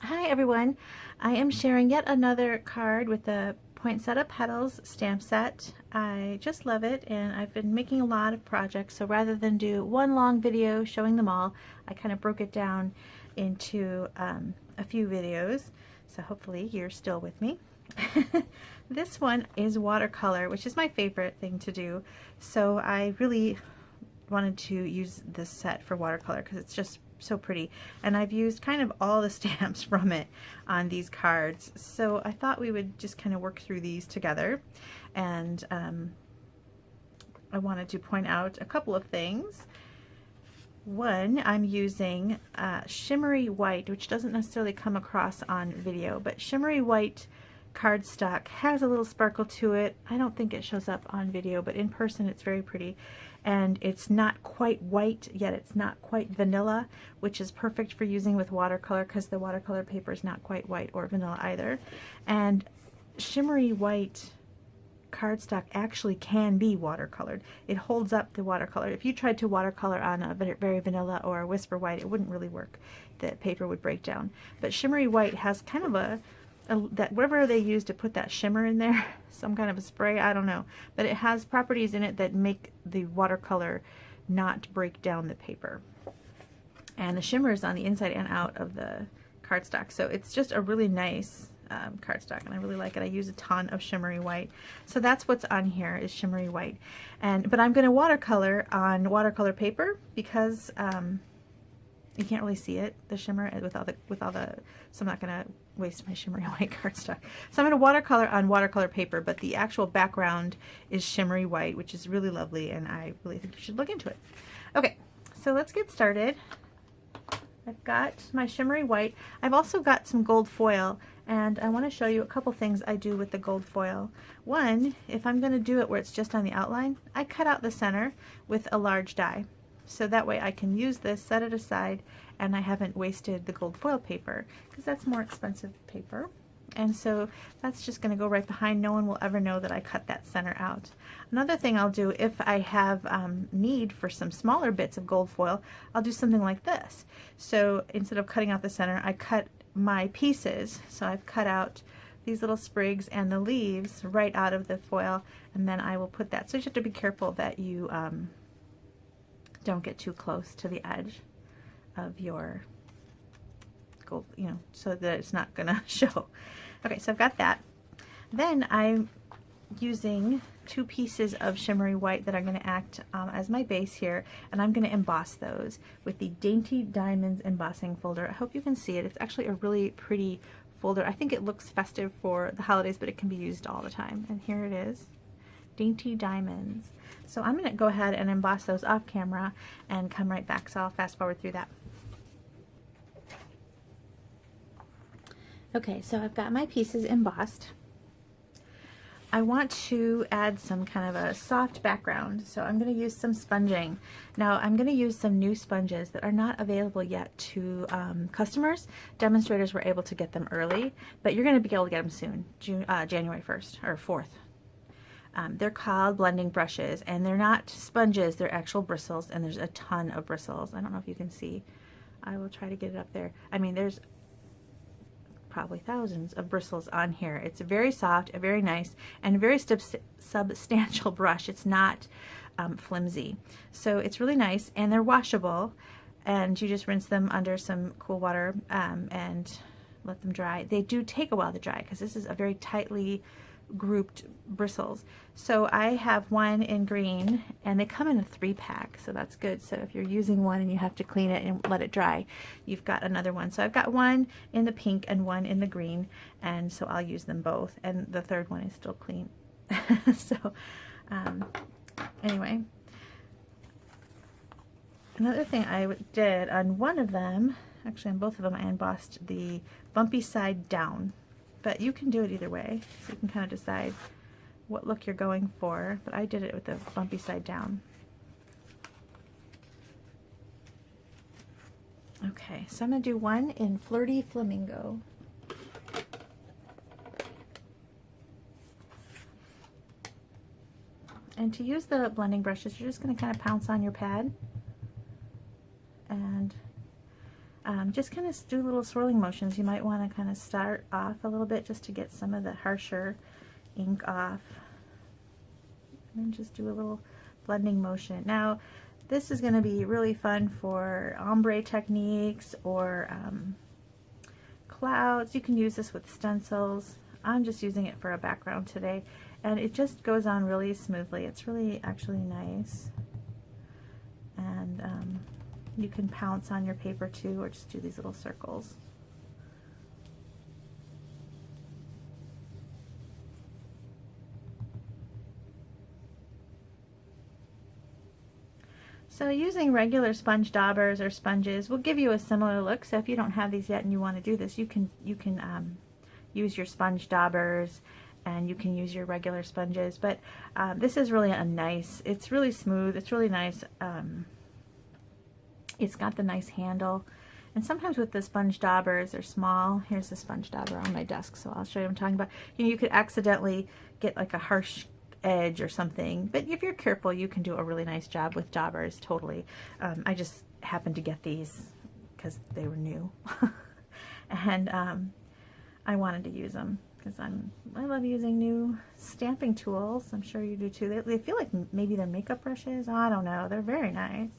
Hi everyone, I am sharing yet another card with the Poinsettia Petals stamp set. I just love it and I've been making a lot of projects, so rather than do one long video showing them all, I kind of broke it down into a few videos, so hopefully you're still with me. This one is watercolor, which is my favorite thing to do, so I really wanted to use this set for watercolor because it's just so pretty, and I've used kind of all the stamps from it on these cards, so I thought we would just kind of work through these together. And I wanted to point out a couple of things. One, I'm using shimmery white, which doesn't necessarily come across on video, but shimmery white cardstock has a little sparkle to it. I don't think it shows up on video, but in person it's very pretty. And it's not quite white, yet it's not quite vanilla, which is perfect for using with watercolor because the watercolor paper is not quite white or vanilla either. And shimmery white cardstock actually can be watercolored. It holds up the watercolor. If you tried to watercolor on a very vanilla or a whisper white, it wouldn't really work. The paper would break down. But shimmery white has kind of that whatever they use to put that shimmer in there, some kind of a spray, I don't know, but it has properties in it that make the watercolor not break down the paper. And the shimmer is on the inside and out of the cardstock, so it's just a really nice cardstock, and I really like it. I use a ton of shimmery white, so that's what's on here is shimmery white. But I'm going to watercolor on watercolor paper because you can't really see it, the shimmer, with all the, so I'm not going to waste my shimmery white cardstock. So I'm going to watercolor on watercolor paper, but the actual background is shimmery white, which is really lovely, and I really think you should look into it. Okay, so let's get started. I've got my shimmery white. I've also got some gold foil, and I want to show you a couple things I do with the gold foil. One, if I'm going to do it where it's just on the outline, I cut out the center with a large die. So that way I can use this, set it aside, and I haven't wasted the gold foil paper because that's more expensive paper. And so that's just going to go right behind. No one will ever know that I cut that center out. Another thing I'll do if I have need for some smaller bits of gold foil, I'll do something like this. So instead of cutting out the center, I cut my pieces. So I've cut out these little sprigs and the leaves right out of the foil, and then I will put that. So you have to be careful that you don't get too close to the edge of your gold, so that it's not gonna show. Okay, so I've got that. Then I'm using two pieces of shimmery white that are going to act as my base here, and I'm going to emboss those with the Dainty Diamonds embossing folder. I hope you can see it. It's actually a really pretty folder. I think it looks festive for the holidays, but it can be used all the time. And here it is, Dainty Diamonds. So I'm going to go ahead and emboss those off camera and come right back, so I'll fast forward through that. Okay, so I've got my pieces embossed. I want to add some kind of a soft background, so I'm going to use some sponging. Now I'm going to use some new sponges that are not available yet to customers. Demonstrators were able to get them early, but you're going to be able to get them soon, January 1st or 4th. They're called blending brushes, and they're not sponges, they're actual bristles, and there's a ton of bristles. I don't know if you can see. I will try to get it up there. I mean, there's probably thousands of bristles on here. It's very soft, very nice, and a very substantial brush. It's not flimsy. So it's really nice, and they're washable, and you just rinse them under some cool water and let them dry. They do take a while to dry because this is a very tightly grouped bristles. So I have one in green, and they come in a 3-pack, so that's good. So if you're using one and you have to clean it and let it dry, you've got another one. So I've got one in the pink and one in the green, and so I'll use them both, and the third one is still clean. So anyway, another thing I did on one of them, actually on both of them, I embossed the bumpy side down. But you can do it either way, so you can kind of decide what look you're going for, but I did it with the bumpy side down. Okay, so I'm going to do one in Flirty Flamingo. And to use the blending brushes, you're just going to kind of pounce on your pad. And just kind of do little swirling motions. You might want to kind of start off a little bit just to get some of the harsher ink off. And then just do a little blending motion. Now, this is going to be really fun for ombre techniques or clouds. You can use this with stencils. I'm just using it for a background today, and it just goes on really smoothly. It's really actually nice. And you can pounce on your paper too, or just do these little circles. So using regular sponge daubers or sponges will give you a similar look. So if you don't have these yet and you want to do this, you can use your sponge daubers, and you can use your regular sponges. But this is really a nice, it's really smooth, it's really nice. It's got the nice handle. And sometimes with the sponge daubers, they're small. Here's the sponge dauber on my desk, so I'll show you what I'm talking about. You know, you could accidentally get like a harsh edge or something, but if you're careful, you can do a really nice job with daubers, totally. I just happened to get these because they were new. And I wanted to use them because I love using new stamping tools. I'm sure you do too. They feel like maybe they're makeup brushes. I don't know. They're very nice.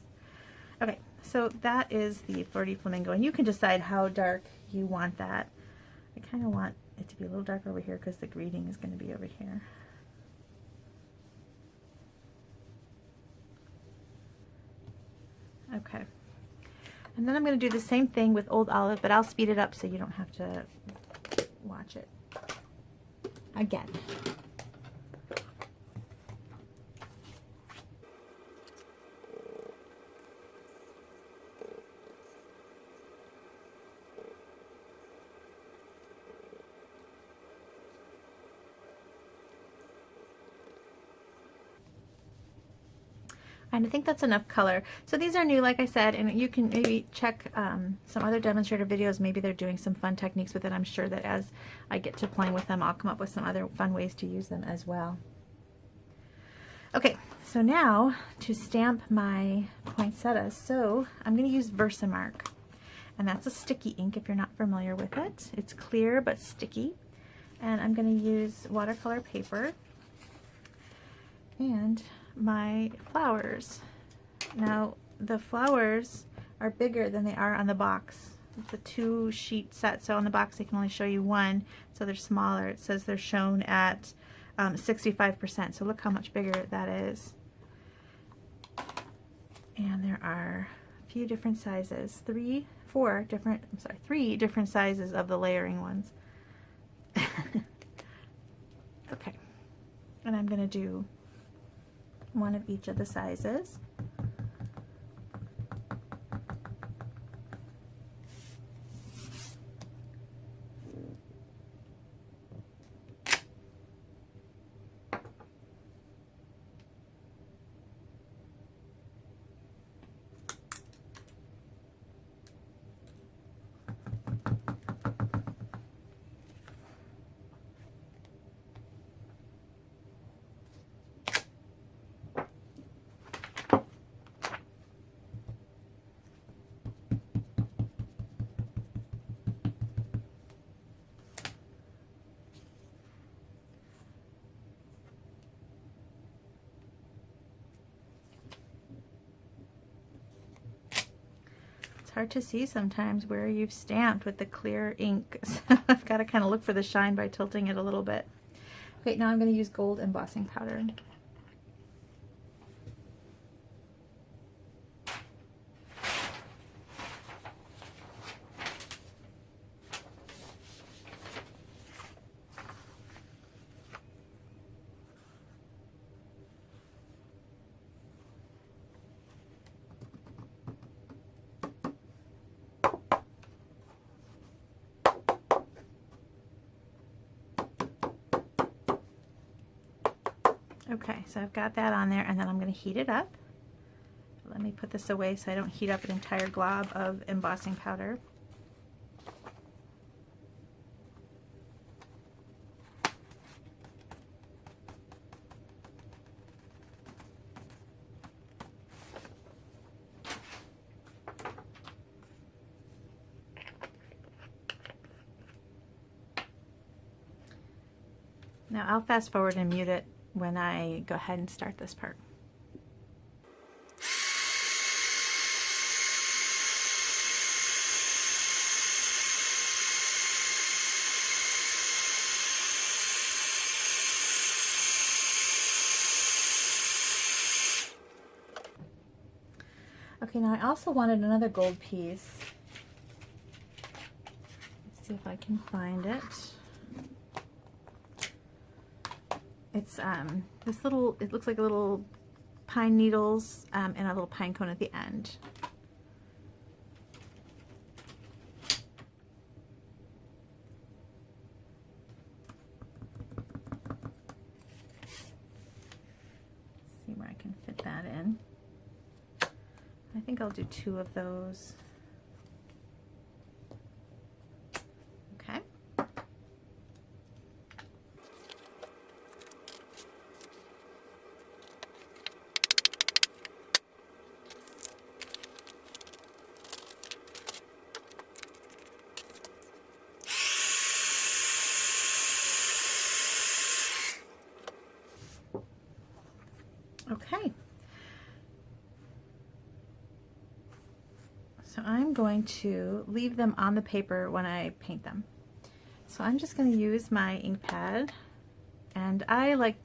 Okay, so that is the Flirty Flamingo, and you can decide how dark you want that. I kind of want it to be a little darker over here because the greeting is going to be over here. Okay, and then I'm going to do the same thing with Old Olive, but I'll speed it up so you don't have to watch it again. And I think that's enough color. So these are new, like I said, and you can maybe check some other demonstrator videos. Maybe they're doing some fun techniques with it. I'm sure that as I get to playing with them, I'll come up with some other fun ways to use them as well. Okay, so now to stamp my poinsettias. So I'm going to use Versamark, and that's a sticky ink if you're not familiar with it. It's clear but sticky. And I'm going to use watercolor paper and my flowers. Now the flowers are bigger than they are on the box. It's a 2-sheet set, so on the box they can only show you one, so they're smaller. It says they're shown at 65%, so look how much bigger that is. And there are a few different sizes, three different sizes of the layering ones. Okay, and I'm going to do one of each of the sizes. Hard to see sometimes where you've stamped with the clear ink, so I've got to kind of look for the shine by tilting it a little bit. Okay, now I'm going to use gold embossing powder. Okay, so I've got that on there, and then I'm going to heat it up. Let me put this away so I don't heat up an entire glob of embossing powder. Now I'll fast forward and mute it when I go ahead and start this part. Okay, now I also wanted another gold piece. Let's see if I can find it. It's this little, it looks like a little pine needles and a little pine cone at the end. Let's see where I can fit that in. I think I'll do 2 of those. Okay. Okay. So I'm going to leave them on the paper when I paint them. So I'm just going to use my ink pad, and I like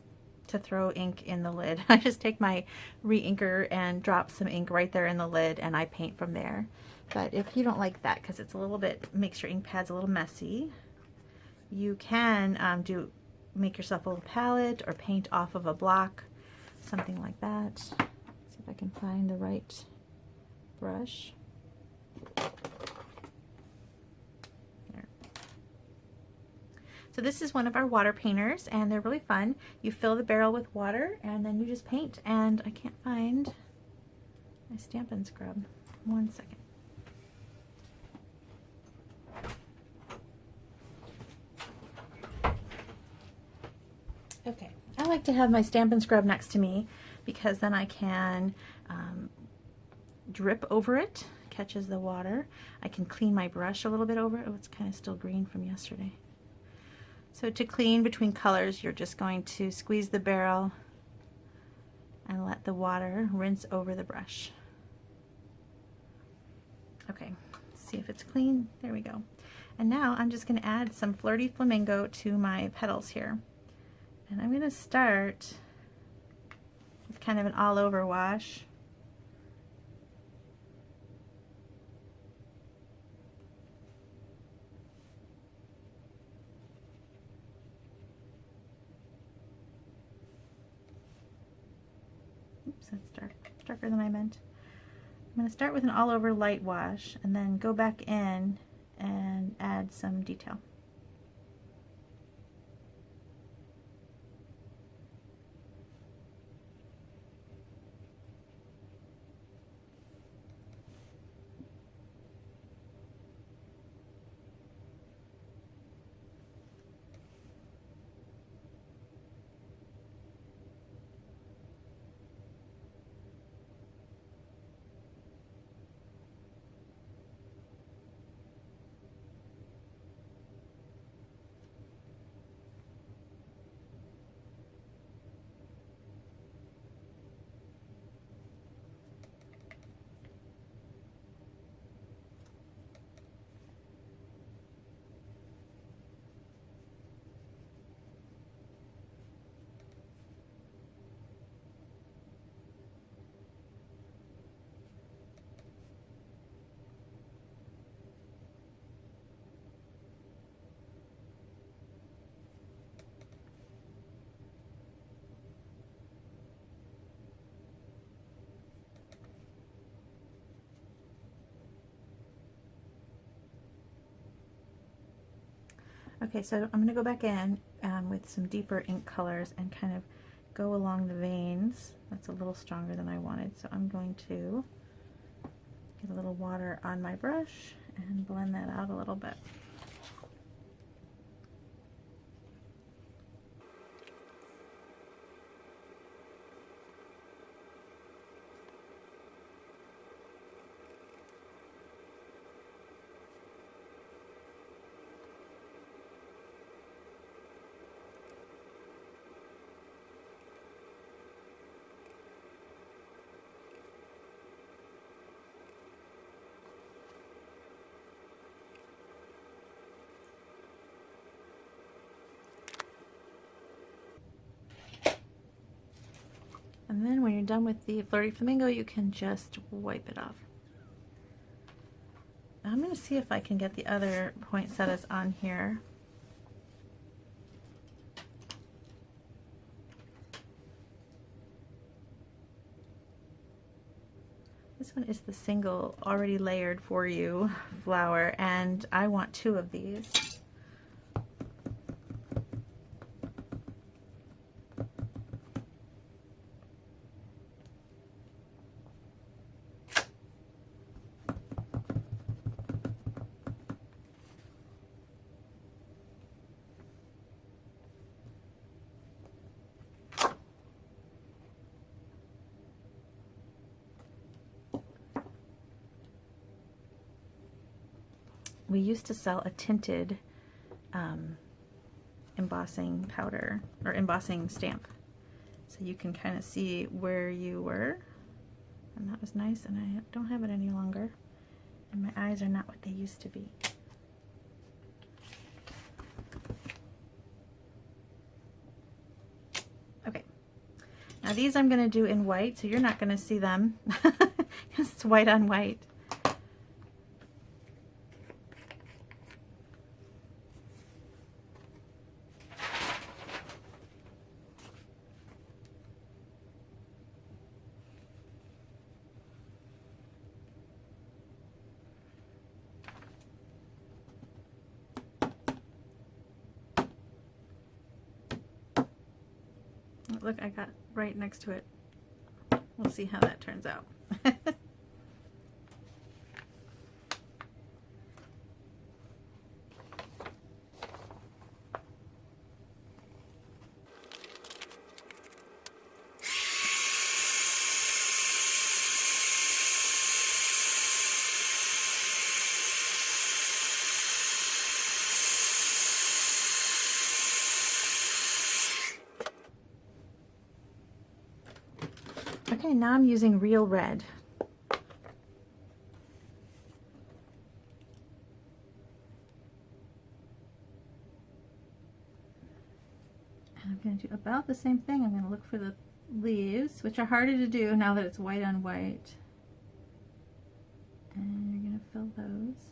to throw ink in the lid. I just take my re-inker and drop some ink right there in the lid, and I paint from there. But if you don't like that, because it's a little bit, makes your ink pads a little messy, you can make yourself a little palette or paint off of a block, something like that. Let's see if I can find the right brush. There. So this is one of our water painters, and they're really fun. You fill the barrel with water and then you just paint, and I can't find my Stampin' Scrub. One second. Okay, I like to have my Stampin' Scrub next to me because then I can drip over it, catches the water. I can clean my brush a little bit over it. Oh, it's kind of still green from yesterday. So to clean between colors, you're just going to squeeze the barrel and let the water rinse over the brush. Okay, see if it's clean. There we go. And now I'm just going to add some Flirty Flamingo to my petals here. And I'm going to start with kind of an all-over wash. Oops, that's darker than I meant. I'm going to start with an all-over light wash and then go back in and add some detail. Okay, so I'm going to go back in with some deeper ink colors and kind of go along the veins. That's a little stronger than I wanted, so I'm going to get a little water on my brush and blend that out a little bit. And then when you're done with the Flirty Flamingo, you can just wipe it off. I'm going to see if I can get the other poinsettias on here. This one is the single already layered for you flower, and I want 2 of these. We used to sell a tinted embossing powder or embossing stamp, so you can kind of see where you were, and that was nice. And I don't have it any longer, and my eyes are not what they used to be. Okay, now these I'm going to do in white, so you're not going to see them because it's white on white. Look, I got right next to it. We'll see how that turns out. Okay, now I'm using real red. And I'm going to do about the same thing. I'm going to look for the leaves, which are harder to do now that it's white on white. And you're going to fill those.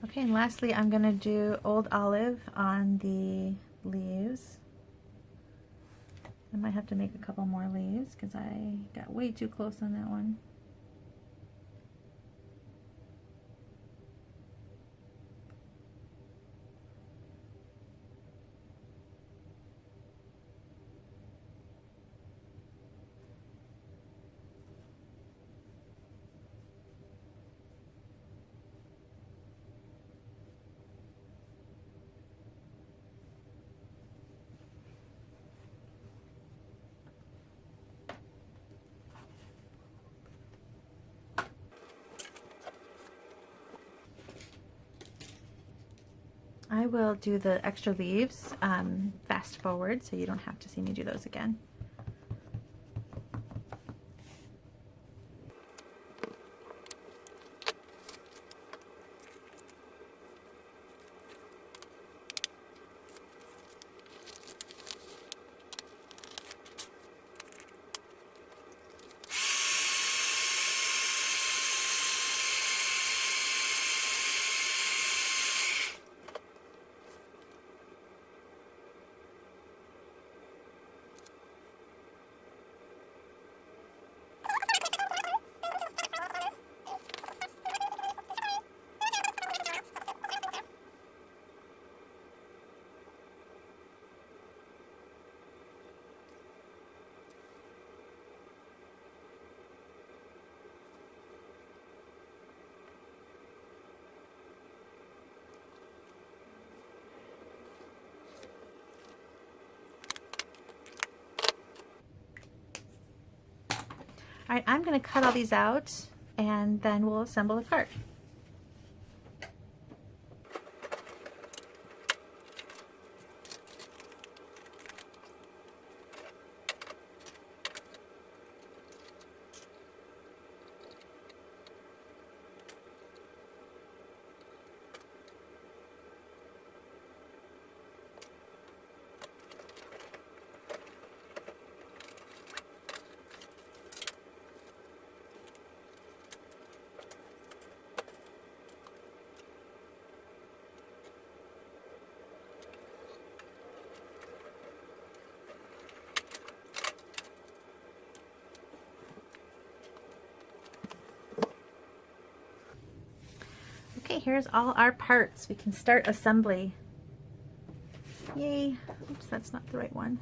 Okay, and lastly I'm going to do Old Olive on the leaves. I might have to make a couple more leaves because I got way too close on that one. will do the extra leaves fast forward so you don't have to see me do those again. All right, I'm going to cut all these out and then we'll assemble the cart. Okay, here's all our parts. We can start assembly. Yay. Oops, that's not the right one.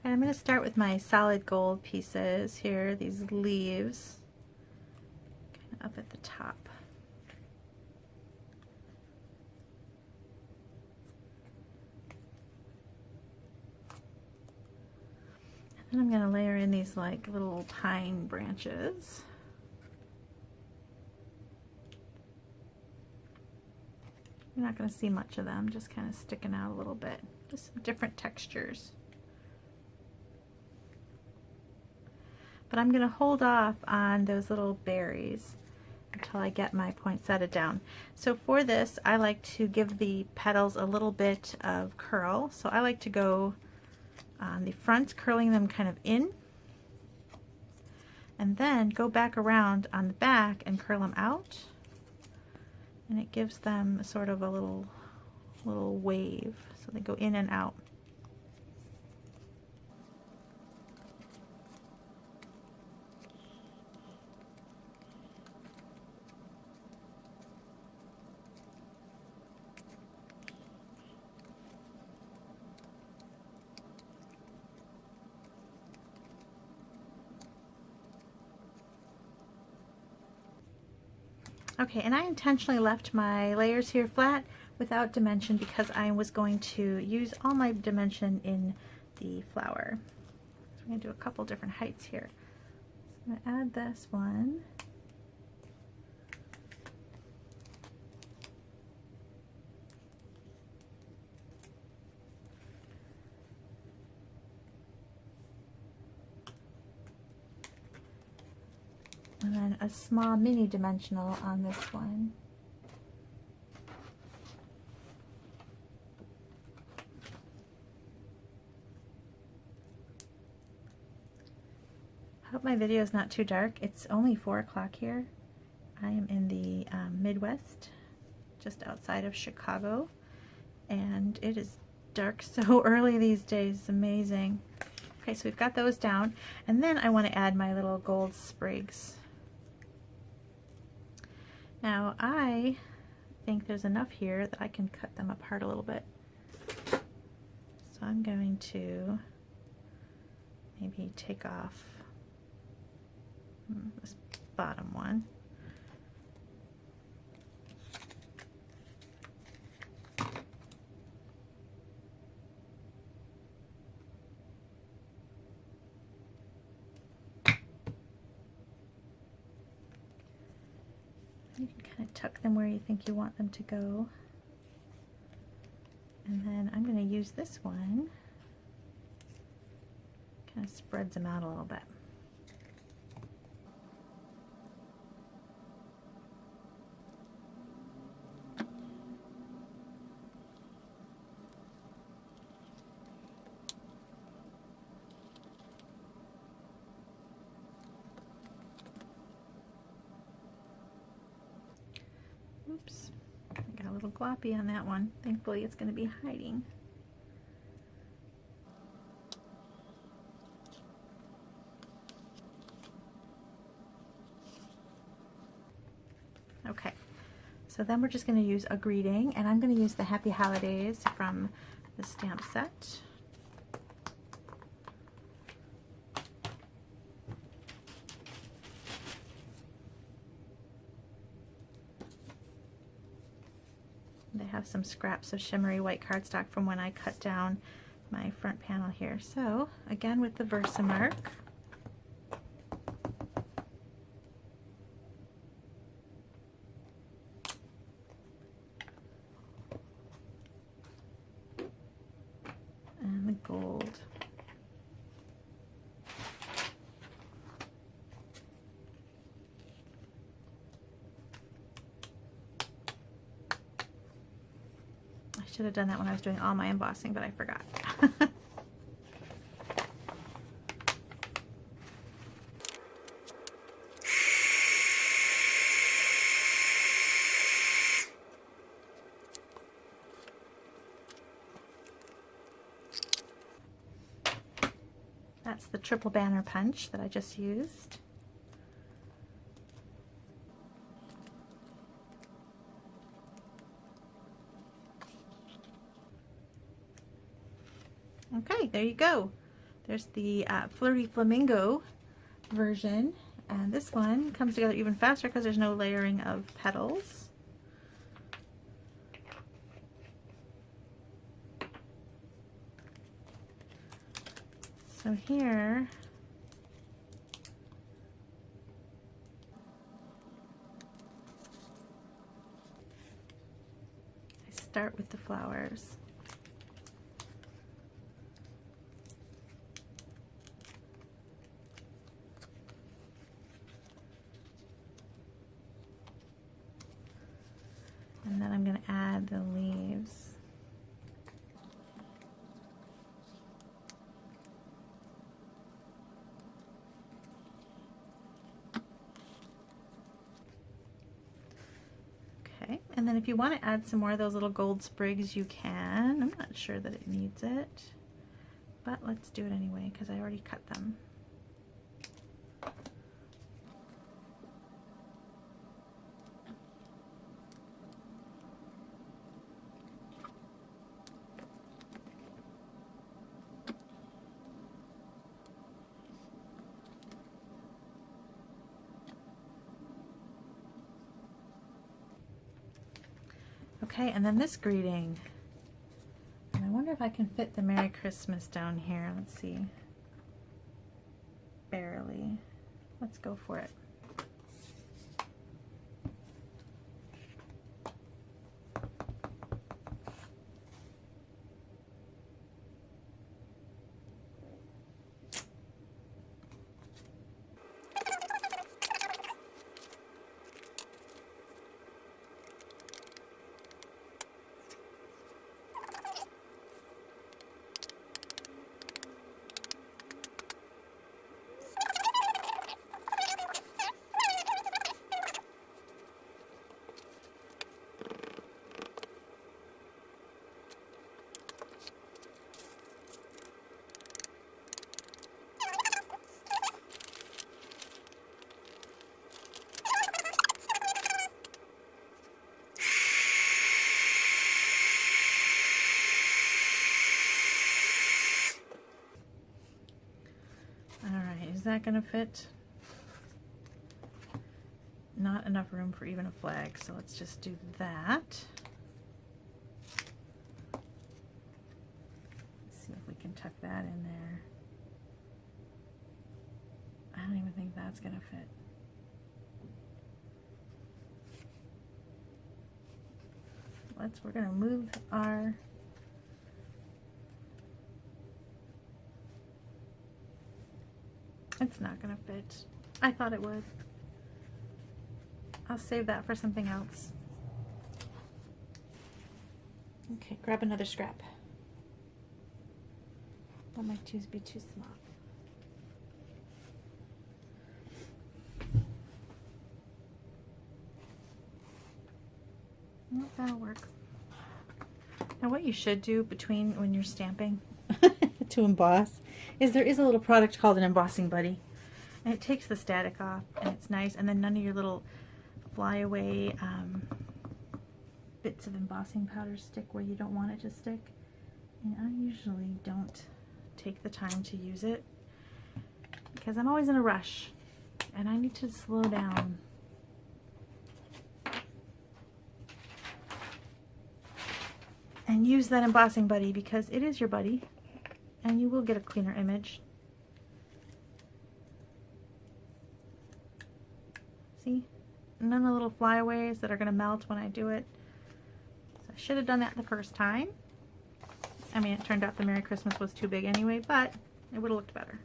And I'm going to start with my solid gold pieces here, these leaves, kind of up at the top. And I'm going to layer in these like little pine branches. You're not going to see much of them, just kind of sticking out a little bit. Just some different textures. But I'm going to hold off on those little berries until I get my poinsettia down. So for this, I like to give the petals a little bit of curl. So I like to go on the front, curling them kind of in, and then go back around on the back and curl them out. And it gives them sort of a little wave. So they go in and out. Okay, and I intentionally left my layers here flat without dimension because I was going to use all my dimension in the flower. So I'm going to do a couple different heights here. So I'm going to add this one. And then a small mini dimensional on this one. I hope my video is not too dark. It's only 4 o'clock here. I am in the Midwest, just outside of Chicago, and it is dark so early these days. It's amazing. Okay, so we've got those down, and then I want to add my little gold sprigs. Now I think there's enough here that I can cut them apart a little bit. So I'm going to maybe take off this bottom one. You can kind of tuck them where you think you want them to go. And then I'm going to use this one. Kind of spreads them out a little bit. Oops, I got a little gloppy on that one. Thankfully it's going to be hiding. Okay, so then we're just going to use a greeting, and I'm going to use the Happy Holidays from the stamp set. They have some scraps of shimmery white cardstock from when I cut down my front panel here. So again with the Versamark. And the gold. I should have done that when I was doing all my embossing, but I forgot. That's the triple banner punch that I just used. Okay, there you go. There's the Flirty Flamingo version, and this one comes together even faster because there's no layering of petals. So here, I start with the flowers. And then I'm going to add the leaves. Okay, and then if you want to add some more of those little gold sprigs, you can. I'm not sure that it needs it, but let's do it anyway because I already cut them. Okay, and then this greeting. And I wonder if I can fit the Merry Christmas down here. Let's see. Barely. Let's go for it. Is that going to fit? Not enough room for even a flag, so let's just do that. Let's see if we can tuck that in there. I don't even think that's going to fit. We're going to move our it's not going to fit. I thought it would. I'll save that for something else. Okay, grab another scrap. That might be too small. Well, that'll work. Now what you should do between when you're stamping to emboss is there is a little product called an embossing buddy, and it takes the static off and it's nice, and then none of your little flyaway bits of embossing powder stick where you don't want it to stick. And I usually don't take the time to use it because I'm always in a rush and I need to slow down. And use that embossing buddy because it is your buddy and you will get a cleaner image. See? None of the little flyaways that are going to melt when I do it. So I should have done that the first time. I mean, it turned out the Merry Christmas was too big anyway, but it would have looked better.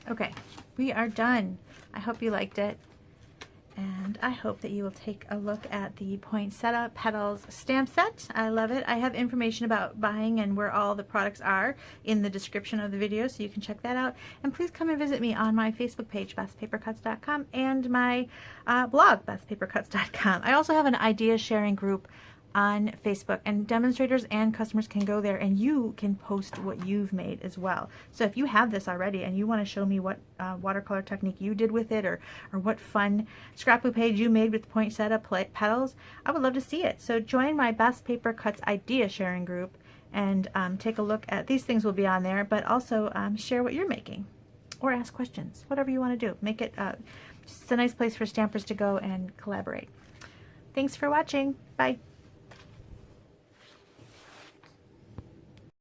Okay, we are done. I hope you liked it, and I hope that you will take a look at the Poinsettia Petals stamp set. I love it. I have information about buying and where all the products are in the description of the video, so you can check that out. And please come and visit me on my Facebook page, BethPaperCuts.com, and my blog, BethPaperCuts.com. I also have an idea sharing group on Facebook, and demonstrators and customers can go there and you can post what you've made as well. So if you have this already and you want to show me what watercolor technique you did with it, or what fun scrapbook page you made with Poinsettia Petals, I would love to see it. So join my Best Paper Cuts idea sharing group and take a look at these things. Will be on there, but also share what you're making or ask questions, whatever you want to do. Make it just a nice place for stampers to go and collaborate. Thanks for watching. Bye.